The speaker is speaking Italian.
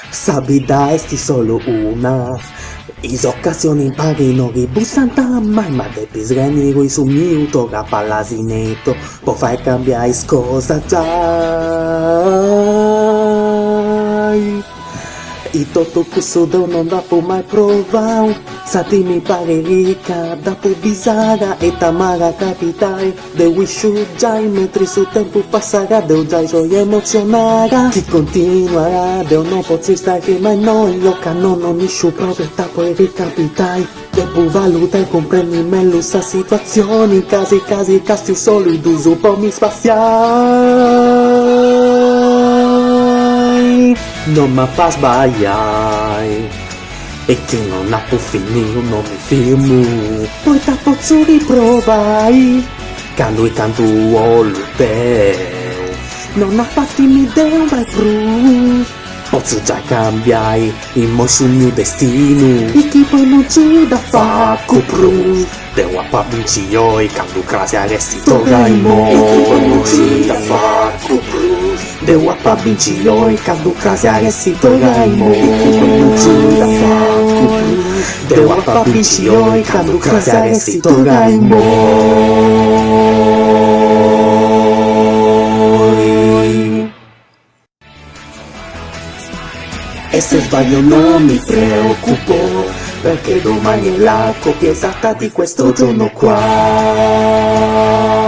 Sa vita esti solo una. Is occasioni impari non ribussano mai, ma devi srenire su minuto, capallasineto, può far cambiare cosa già. E tutto questo non dopo mai provare, sati mi pare ricca, dopo bisara e tamara capitai, de wishu già, mentre su tempo passerà, deu già gioia emozionara, chi continuerà, deu non posso stare che mai noi, lo non isciu proprio tapo e ricapitai, devo valutare e comprendi meglio sta situazione, casi casti solo i duso po' mi spaziai. Non mi fa sbagliare e che non ha più finito non mi fermo, poi ti posso riprovare quando e tanto vuole te non ha fatto un'idea mai più, posso già cambiare il mio destino e chi poi non c'è da fare più, devo a vinci io e quando crasi arresti tornai e chi poi non c'è da fare più, devo a vinci io e quando crasi arresti tornai e chi poi non c'è da fare più, devo a vinci io e quando crasi arresti tornai. E se sbaglio non mi preoccupo, perché domani è la copia esatta di questo giorno qua.